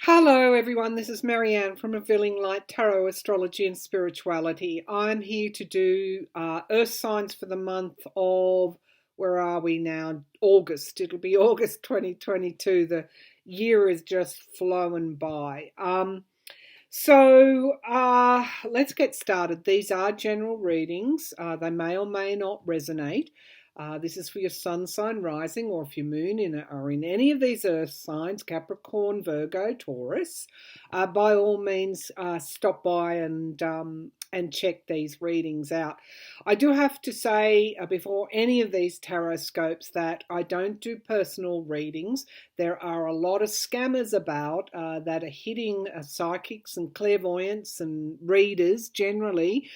Hello everyone, this is Marianne from Revealing Light Tarot, Astrology and Spirituality. I'm here to do Earth signs for the month of, where are we now? August. It'll be August 2022. The year is just flowing by. Let's get started. These are general readings. They may or may not resonate. This is for your sun sign, rising, or if your moon are in any of these earth signs, Capricorn, Virgo, Taurus. By all means, stop by and check these readings out. I do have to say before any of these tarot scopes that I don't do personal readings. There are a lot of scammers about that are hitting psychics and clairvoyants and readers generally,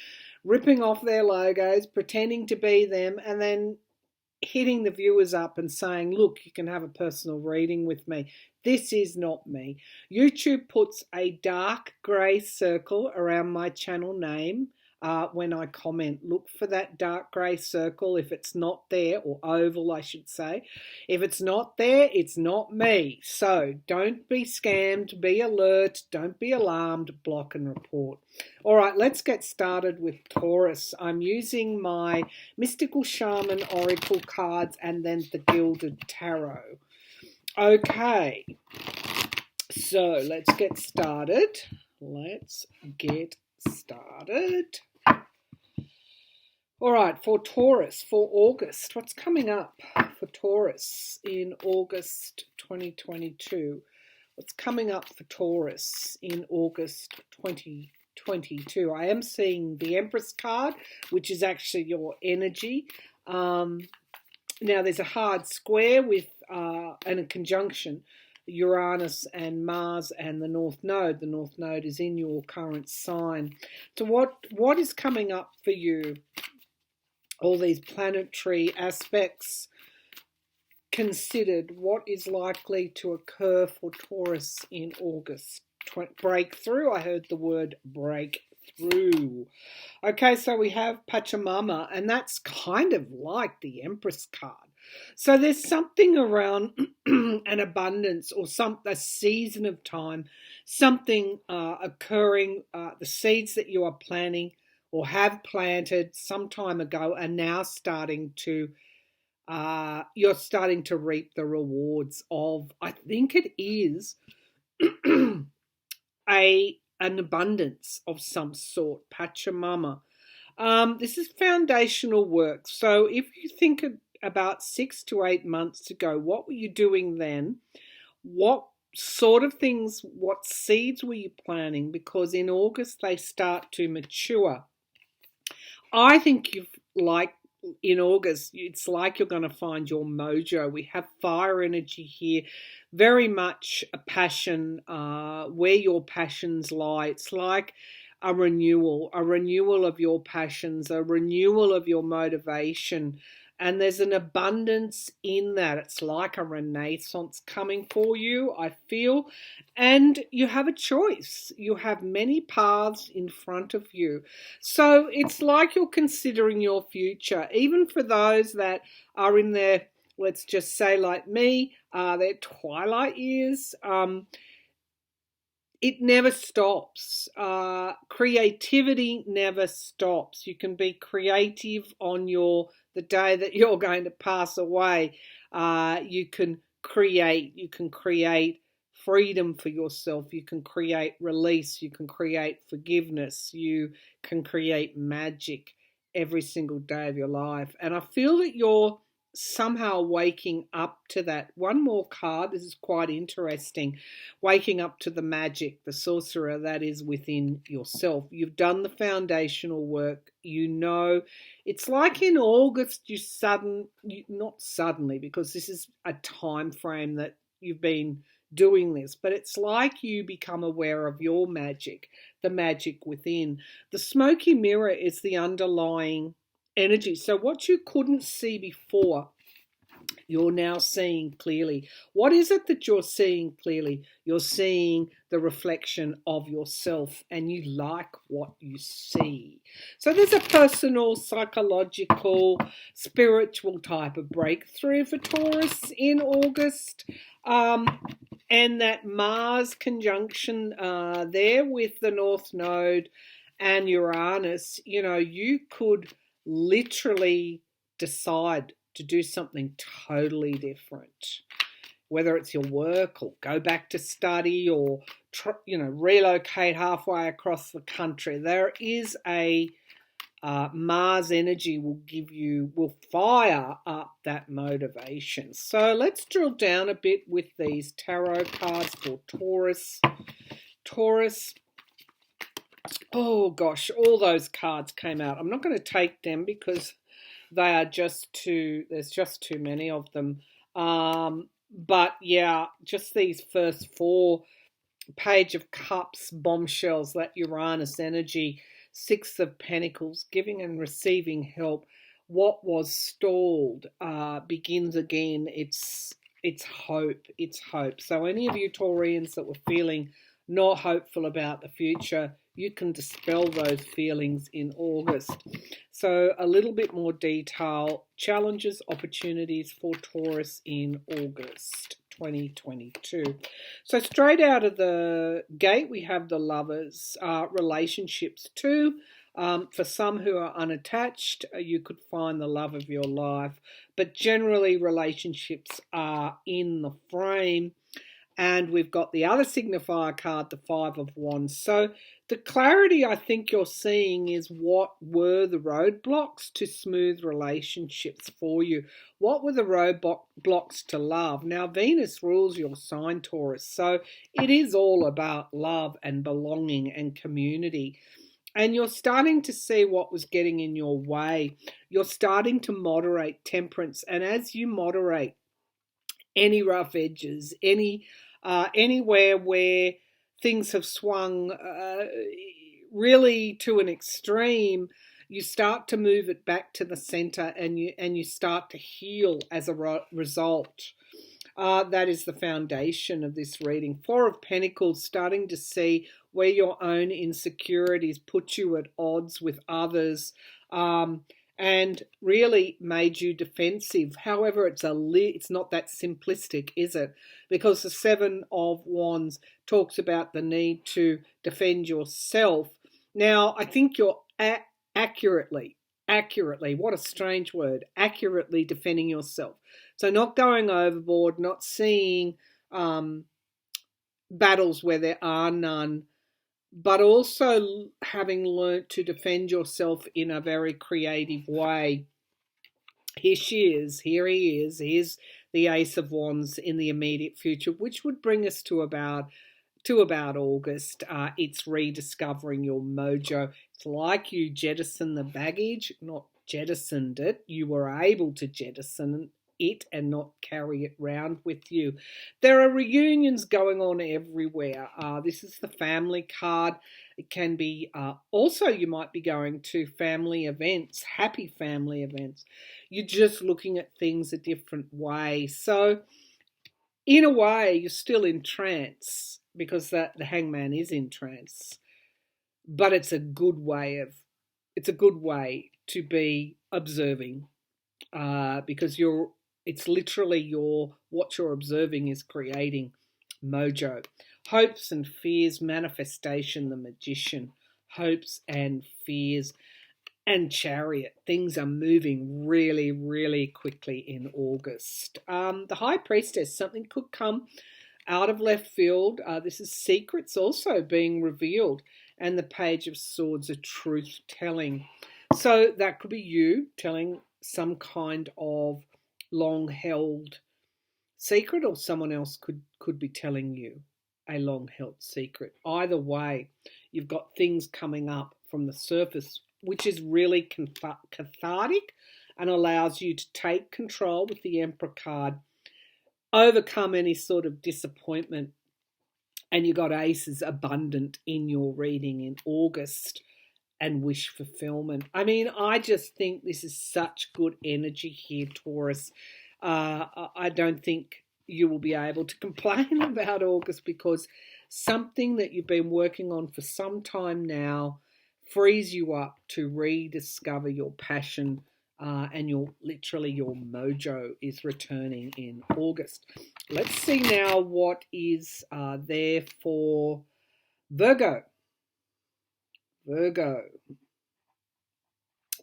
ripping off their logos, pretending to be them, and then hitting the viewers up and saying, look, you can have a personal reading with me. This is not me. YouTube puts a dark grey circle around my channel name when I comment. Look for that dark grey circle if it's not there, or oval I should say. If it's not there, it's not me. So don't be scammed, be alert, don't be alarmed, block and report. All right, let's get started with Taurus. I'm using my Mystical Shaman Oracle cards and then the Gilded Tarot. Okay, so let's get started. All right, for Taurus, for August, what's coming up for Taurus in August 2022? What's coming up for Taurus in August 2022? I am seeing the Empress card, which is actually your energy. Now, there's a hard square with and a conjunction, Uranus and Mars and the North Node. The North Node is in your current sign. So what is coming up for you? All these planetary aspects considered, what is likely to occur for Taurus in August? Breakthrough. I heard the word breakthrough. Okay, so we have Pachamama, and that's kind of like the Empress card. So there's something around an abundance or a season of time, something occurring, the seeds that you are planting or have planted some time ago are now starting to, you're starting to reap the rewards of, I think it is an abundance of some sort, Pachamama. This is foundational work. So if you think about 6 to 8 months ago, what were you doing then? What sort of things, what seeds were you planting? Because in August they start to mature. I think in August, it's like you're going to find your mojo. We have fire energy here, very much a passion, where your passions lie. It's like a renewal of your passions, a renewal of your motivation. And there's an abundance in that. It's like a renaissance coming for you, I feel. And you have a choice. You have many paths in front of you. So it's like you're considering your future. Even for those that are in their, let's just say like me, their twilight years, it never stops. Creativity never stops. You can be creative on the day that you're going to pass away. You can create freedom for yourself. You can create release. You can create forgiveness. You can create magic every single day of your life. And I feel that you're somehow waking up to that. One more card. This is quite interesting. Waking up to the magic, the sorcerer that is within yourself. You've done the foundational work. You know, it's like in August, not suddenly, because this is a time frame that you've been doing this, but it's like you become aware of your magic, the magic within. The smoky mirror is the underlying energy. So what you couldn't see before, you're now seeing clearly. What is it that you're seeing clearly? You're seeing the reflection of yourself, and you like what you see. So there's a personal, psychological, spiritual type of breakthrough for Taurus in August. And that Mars conjunction there with the North Node and Uranus, you could literally decide to do something totally different, whether it's your work or go back to study or, relocate halfway across the country. There is a Mars energy will fire up that motivation. So let's drill down a bit with these tarot cards for Taurus. Taurus, oh gosh, all those cards came out. I'm not going to take them because they are there's just too many of them. But yeah, just these first four, Page of Cups, bombshells, that Uranus energy, Six of Pentacles, giving and receiving help. What was stalled begins again. It's hope. It's hope. So any of you Taurians that were feeling not hopeful about the future, you can dispel those feelings in August. So a little bit more detail, challenges, opportunities for Taurus in August 2022. So straight out of the gate, we have the Lovers, relationships too. For some who are unattached, you could find the love of your life, but generally relationships are in the frame. And we've got the other signifier card, the Five of Wands. So the clarity I think you're seeing is what were the roadblocks to smooth relationships for you. What were the roadblocks to love? Now, Venus rules your sign, Taurus. So it is all about love and belonging and community. And you're starting to see what was getting in your way. You're starting to moderate, temperance. And as you moderate any rough edges, anywhere where things have swung really to an extreme, you start to move it back to the center, and you start to heal as a result. That is the foundation of this reading. Four of Pentacles, starting to see where your own insecurities put you at odds with others, and really made you defensive. However, it's not that simplistic, is it? Because the Seven of Wands talks about the need to defend yourself. Now, I think you're accurately, what a strange word, accurately defending yourself. So not going overboard, not seeing battles where there are none, but also having learnt to defend yourself in a very creative way. Here he is. Here's the Ace of Wands in the immediate future, which would bring us to about August. It's rediscovering your mojo. It's like you jettison the baggage, not jettisoned it. You were able to jettison it and not carry it round with you. There are reunions going on everywhere. This is the family card. It can be also, you might be going to family events, happy family events. You're just looking at things a different way. So in a way, you're still in trance, because the Hangman is in trance. But it's a good way to be observing, because it's literally what you're observing is creating mojo. Hopes and fears, manifestation, the Magician. Hopes and fears, and Chariot. Things are moving really, really quickly in August. The High Priestess, something could come out of left field. This is secrets also being revealed. And the Page of Swords, a truth telling. So that could be you telling some kind of long-held secret, or someone else could be telling you a long-held secret. Either way, you've got things coming up from the surface, which is really cathartic and allows you to take control with the Emperor card, overcome any sort of disappointment, and you got aces abundant in your reading in August. And wish fulfillment. I mean, I just think this is such good energy here, Taurus. I don't think you will be able to complain about August, because something that you've been working on for some time now frees you up to rediscover your passion and your mojo is returning in August. Let's see now what is there for Virgo. Virgo.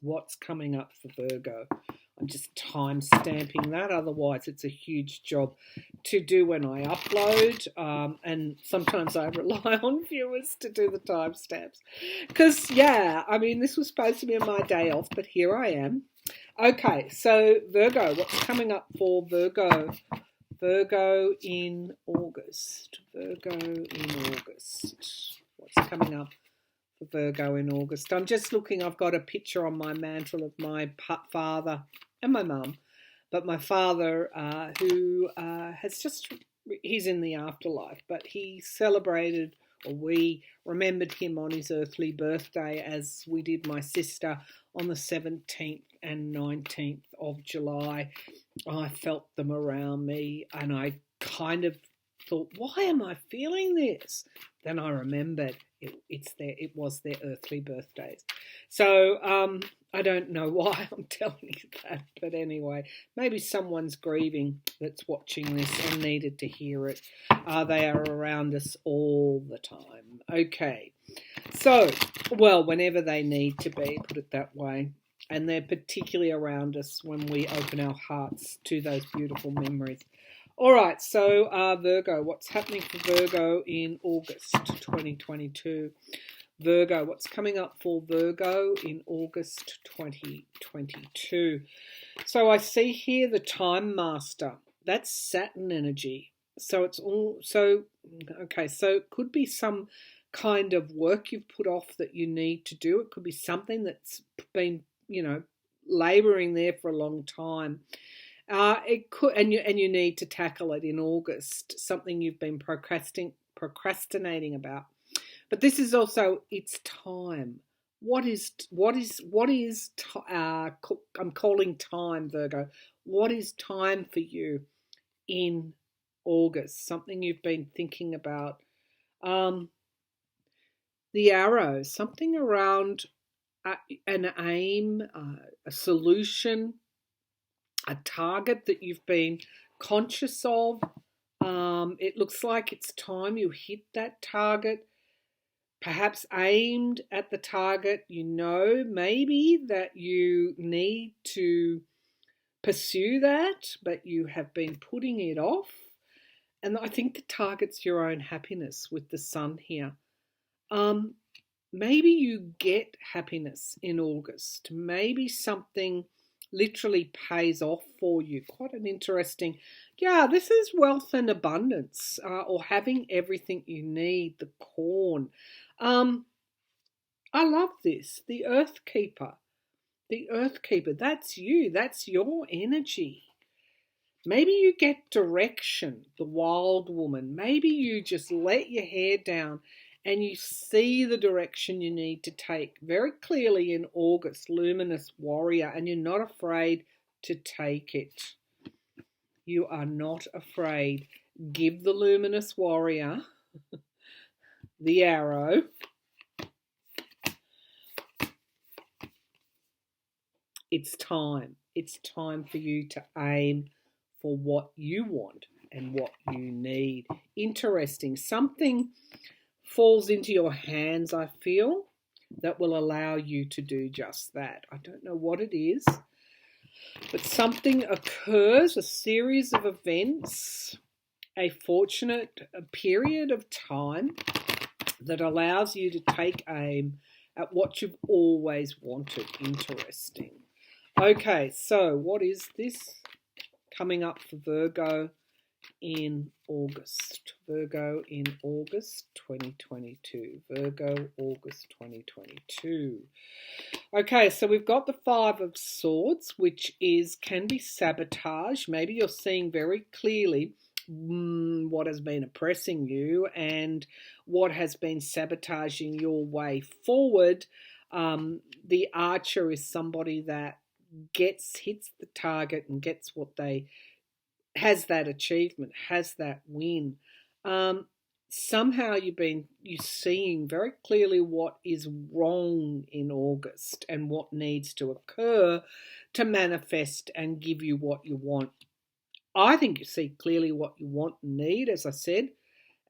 What's coming up for Virgo? I'm just time stamping that, otherwise it's a huge job to do when I upload, and sometimes I rely on viewers to do the timestamps because, yeah, I mean, this was supposed to be my day off, but here I am. Okay, so Virgo, what's coming up for Virgo? Virgo in August. Virgo in August. What's coming up for Virgo in August? I'm just looking. I've got a picture on my mantle of my father and my mum, but my father, who has just, he's in the afterlife, but he celebrated, or we remembered him on his earthly birthday, as we did my sister on the 17th and 19th of July. I felt them around me, and I kind of thought, why am I feeling this? Then I remembered it was their earthly birthdays. So I don't know why I'm telling you that, but anyway, maybe someone's grieving that's watching this and needed to hear it. They are around us all the time. Okay, so, well, whenever they need to be, put it that way. And they're particularly around us when we open our hearts to those beautiful memories. All right, so Virgo, what's happening for Virgo in August 2022? Virgo, what's coming up for Virgo in August 2022? So I see here the Time Master. That's Saturn energy. So it's all, so, okay, so it could be some kind of work you've put off that you need to do. It could be something that's been, labouring there for a long time. It could, and you need to tackle it in August. Something you've been procrastinating about. But this is also, it's time. I'm calling time, Virgo. What is time for you in August? Something you've been thinking about. The arrow, something around an aim, a solution, a target that you've been conscious of. It looks like it's time you hit that target, perhaps aimed at the target. Maybe that you need to pursue that, but you have been putting it off. And I think the target's your own happiness with the sun here. Maybe you get happiness in August. Maybe something literally pays off for you. Quite an interesting, this is wealth and abundance, or having everything you need, the corn. I love this. The Earth Keeper. The Earth Keeper, that's you. That's your energy. Maybe you get direction, the Wild Woman. Maybe you just let your hair down and you see the direction you need to take very clearly in August, Luminous Warrior, and you're not afraid to take it. You are not afraid. Give the Luminous Warrior the arrow. It's time. It's time for you to aim for what you want and what you need. Interesting. Something falls into your hands, I feel, that will allow you to do just that. I don't know what it is, but something occurs, a series of events, a fortunate period of time that allows you to take aim at what you've always wanted. Interesting. Okay, so what is this coming up for Virgo in August? Virgo in August 2022. Virgo, August 2022. Okay, so we've got the Five of Swords, which can be sabotage. Maybe you're seeing very clearly what has been oppressing you and what has been sabotaging your way forward. The Archer is somebody that hits the target and gets what has that achievement, has that win. somehow you're seeing very clearly what is wrong in August and what needs to occur to manifest and give you what you want. I think you see clearly what you want and need, as I said,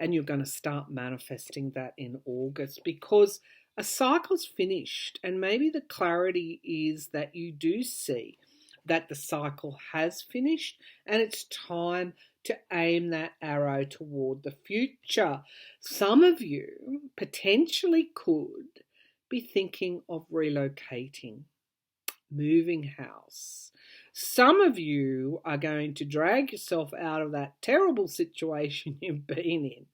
and you're going to start manifesting that in August, because a cycle's finished, and maybe the clarity is that you do see that the cycle has finished and it's time to aim that arrow toward the future. Some of you potentially could be thinking of relocating, moving house. Some of you are going to drag yourself out of that terrible situation you've been in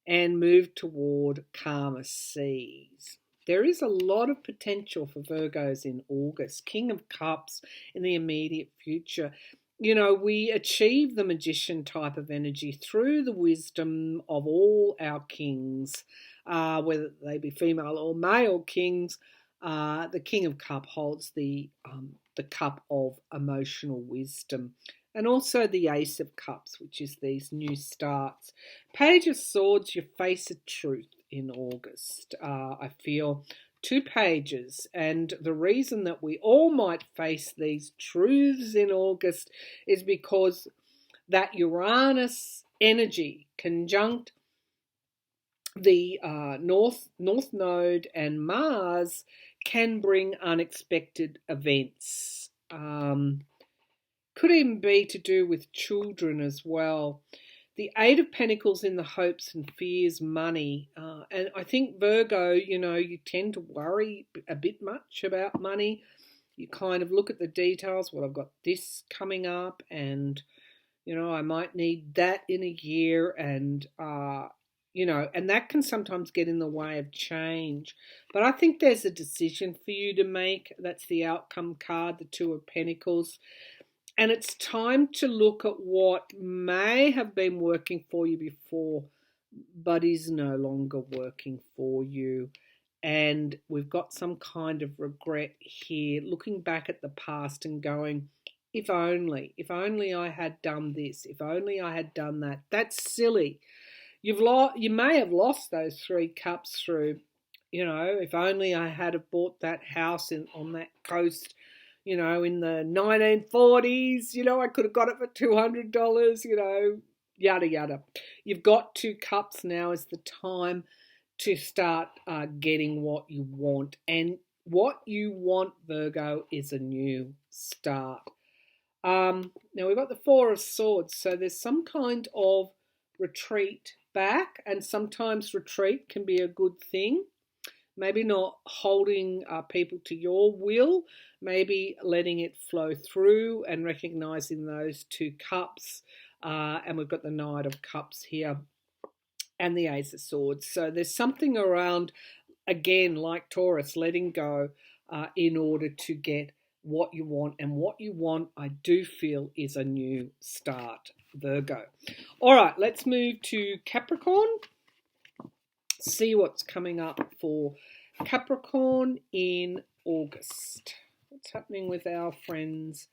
and move toward calmer seas. There is a lot of potential for Virgos in August. King of Cups in the immediate future. You know, we achieve the magician type of energy through the wisdom of all our kings, whether they be female or male kings. The King of Cups holds the cup of emotional wisdom, and also the Ace of Cups, which is these new starts. Page of Swords, you face a truth in August. I feel 2 pages, and the reason that we all might face these truths in August is because that Uranus energy conjunct the North Node and Mars can bring unexpected events. Could even be to do with children as well. The Eight of Pentacles in the hopes and fears money. And I think Virgo, you tend to worry a bit much about money. You kind of look at the details. Well, I've got this coming up and, I might need that in a year. And, and that can sometimes get in the way of change. But I think there's a decision for you to make. That's the outcome card, the Two of Pentacles. And it's time to look at what may have been working for you before, but is no longer working for you. And we've got some kind of regret here, looking back at the past and going, if only I had done this, if only I had done that. That's silly. You may have lost those 3 cups through, if only I had have bought that house on that coast, in the 1940s, I could have got it for $200, yada, yada. You've got 2 cups. Now is the time to start getting what you want. And what you want, Virgo, is a new start. Now we've got the 4 of Swords. So there's some kind of retreat back, and sometimes retreat can be a good thing. Maybe not holding people to your will, maybe letting it flow through and recognizing those 2 cups. And we've got the Knight of Cups here and the Ace of Swords. So there's something around, again, like Taurus, letting go in order to get what you want. And what you want, I do feel, is a new start, Virgo. All right, let's move to Capricorn. See what's coming up for Capricorn in August. What's happening with our friends,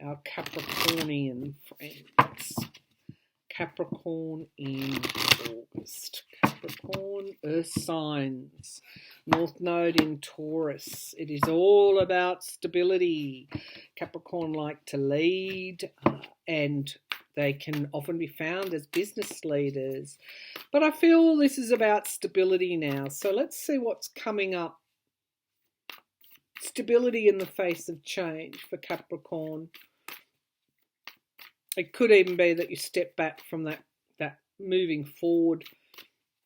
our Capricornian friends? Capricorn in August. Capricorn, Earth signs. North Node in Taurus. It is all about stability. Capricorn like to lead and they can often be found as business leaders. But I feel this is about stability now. So let's see what's coming up. Stability in the face of change for Capricorn. It could even be that you step back from that moving forward.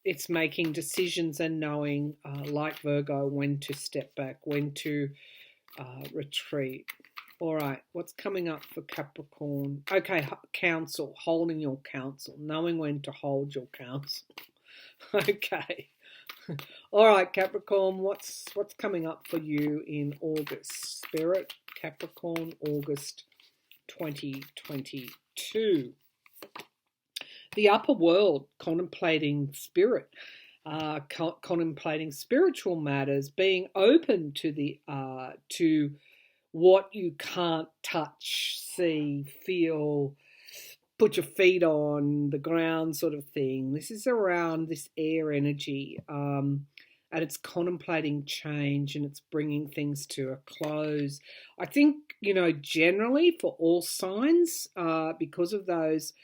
It's making decisions and knowing, like Virgo, when to step back, when to retreat. All right, what's coming up for Capricorn? Okay, counsel, holding your counsel, knowing when to hold your counsel. Okay. All right, Capricorn, what's coming up for you in August? Spirit, Capricorn, August 2022. The upper world, contemplating spirit, contemplating spiritual matters, being open to what you can't touch, see, feel, put your feet on the ground sort of thing. This is around this air energy, and it's contemplating change and it's bringing things to a close. I think, generally for all signs, because of those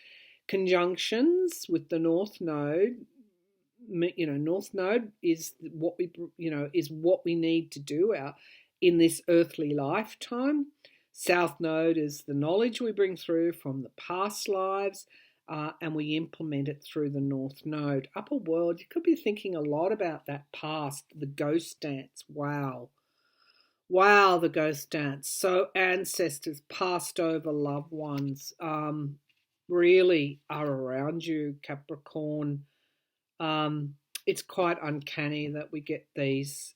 conjunctions with the North Node, North Node is what we need to do in this earthly lifetime. South Node is the knowledge we bring through from the past lives, and we implement it through the North Node. Upper world, you could be thinking a lot about that past, the ghost dance. Wow, the ghost dance. So ancestors, passed over loved ones, really are around you, Capricorn. It's quite uncanny that we get these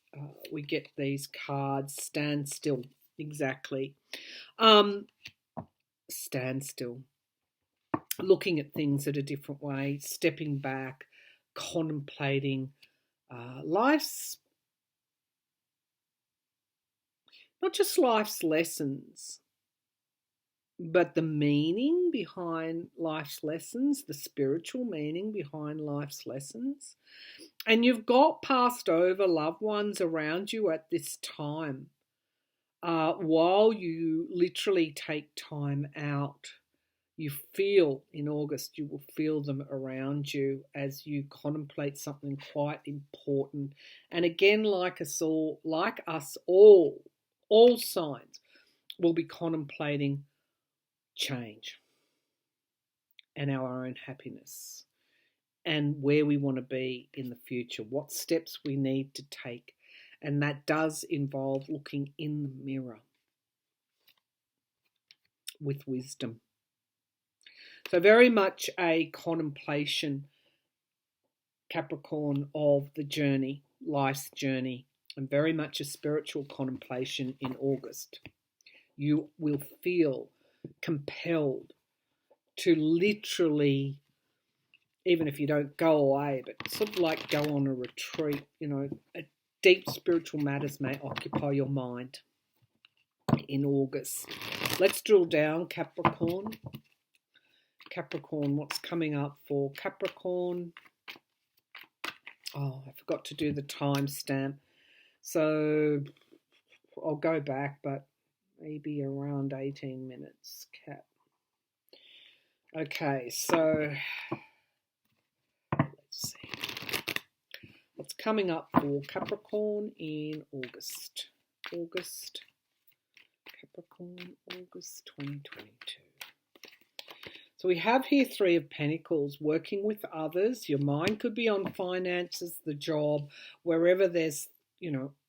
cards. Stand still, exactly. Stand still, looking at things at a different way, stepping back, contemplating life's, not just life's lessons, but the meaning behind life's lessons, the spiritual meaning behind life's lessons. And you've got passed over loved ones around you at this time. While you literally take time out, you feel in August, you will feel them around you as you contemplate something quite important. And again, like us all, all signs will be contemplating change and our own happiness and where we want to be in the future, what steps we need to take. And that does involve looking in the mirror with wisdom. So very much a contemplation, Capricorn, of the journey, life's journey, and very much a spiritual contemplation in August. You will feel compelled to literally, even if you don't go away, but sort of like go on a retreat, deep spiritual matters may occupy your mind in August. Let's drill down, Capricorn. Capricorn, what's coming up for Capricorn? Oh, I forgot to do the timestamp. So I'll go back, but maybe around 18 minutes, Cap. Okay, so let's see. What's coming up for Capricorn in August? Capricorn, August 2022. So we have here Three of Pentacles, working with others. Your mind could be on finances, the job, wherever there's,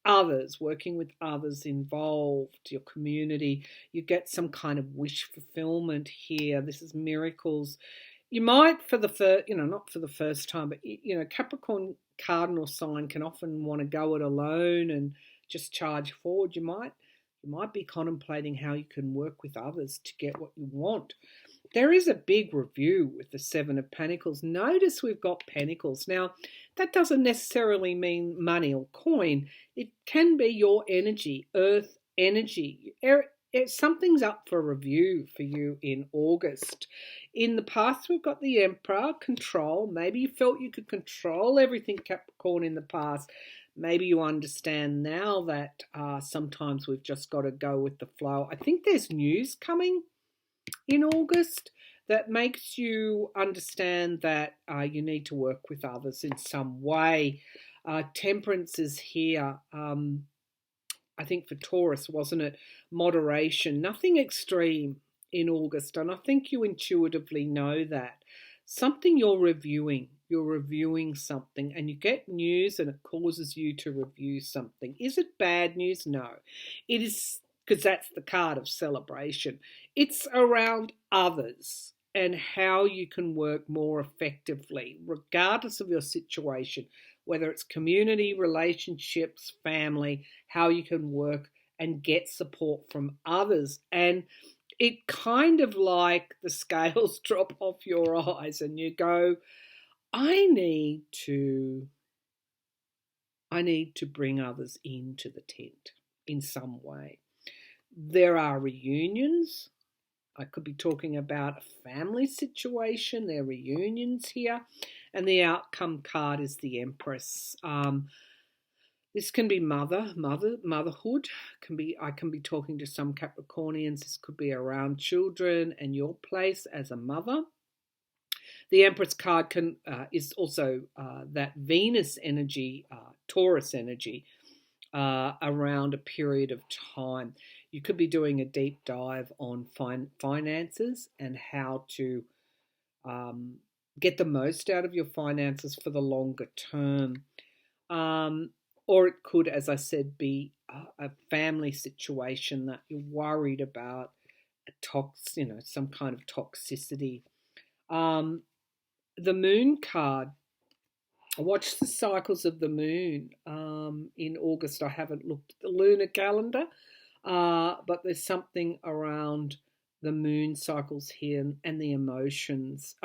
others, working with others involved, your community. You get some kind of wish fulfillment here. This is miracles. You might, for the first, not for the first time, but, Capricorn cardinal sign can often want to go it alone and just charge forward. You might be contemplating how you can work with others to get what you want. There is a big review with the Seven of Pentacles. Notice we've got Pentacles. Now, that doesn't necessarily mean money or coin. It can be your energy, earth energy. Something's up for review for you in August. In the past, we've got the Emperor, control. Maybe you felt you could control everything, Capricorn, in the past. Maybe you understand now that sometimes we've just got to go with the flow. I think there's news coming in August that makes you understand that you need to work with others in some way. Temperance is here. I think for Taurus, wasn't it? Moderation, nothing extreme in August. And I think you intuitively know that. Something you're reviewing something, and you get news and it causes you to review something. Is it bad news? No. It is, because that's the card of celebration. It's around others and how you can work more effectively, regardless of your situation, whether it's community, relationships, family, how you can work and get support from others. And it kind of like the scales drop off your eyes and you go, I need to bring others into the tent in some way. There are reunions I could be talking about a family situation, their reunions here, and the outcome card is the Empress. This can be motherhood. I can be talking to some Capricornians. This could be around children and your place as a mother. The Empress card is also that Venus energy, Taurus energy, around a period of time. You could be doing a deep dive on finances and how to get the most out of your finances for the longer term. Or it could, as I said, be a family situation that you're worried about, some kind of toxicity. The Moon card. Watch the cycles of the moon in August. I haven't looked at the lunar calendar, but there's something around the moon cycles here and the emotions.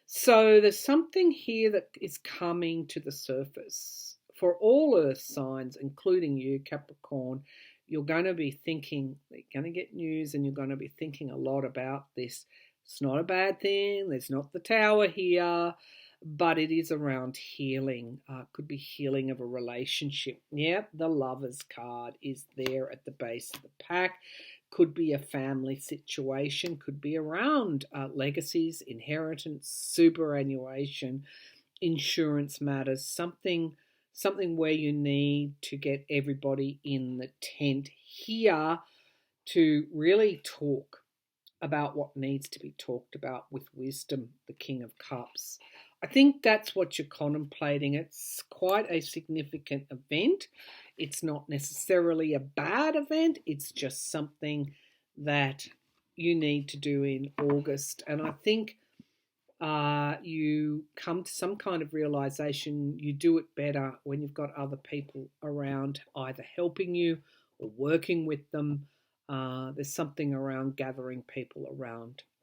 So there's something here that is coming to the surface. For all earth signs, including you, Capricorn, you're going to be thinking, you're going to get news and you're going to be thinking a lot about this. It's not a bad thing. There's not the Tower here, but it is around healing. Could be healing of a relationship. Yeah, the Lovers card is there at the base of the pack. Could be a family situation. Could be around legacies, inheritance, superannuation, insurance matters, something where you need to get everybody in the tent here to really talk about what needs to be talked about with wisdom, the King of Cups. I think that's what you're contemplating. It's quite a significant event. It's not necessarily a bad event. It's just something that you need to do in August. And I think you come to some kind of realization you do it better when you've got other people around either helping you or working with them. There's something around gathering people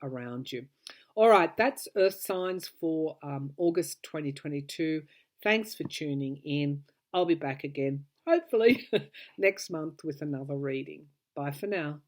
around you. All right, that's Earth Signs for August 2022. Thanks for tuning in. I'll be back again, hopefully, next month with another reading. Bye for now.